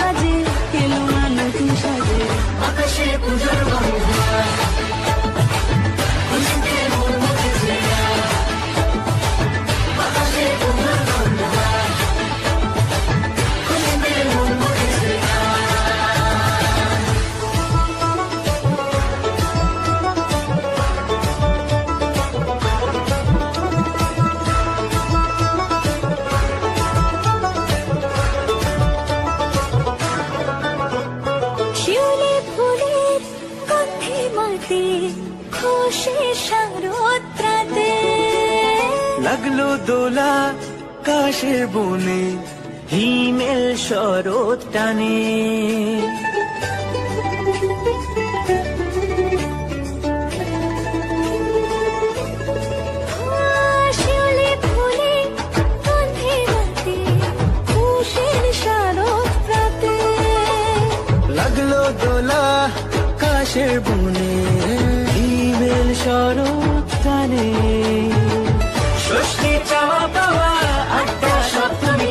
বাজে এলো না নতুন সাজে আকাশে পুজোর গন্ধ খুশিতে মন মুখেছে আকাশে পুজোর গন্ধ খুশিতে মন মুখেছে খুশি শারদরাতে লাগলো দোলা কাশের বনে হিমেল শরৎ টানে শিউলি ফুলে গন্ধে রাতে খুশির শারদরাতে লাগলো দোলা কাশের বনে হিমেল শরৎ টানে ষষ্ঠী চাওয়া পাওয়া আটটা সপ্তমী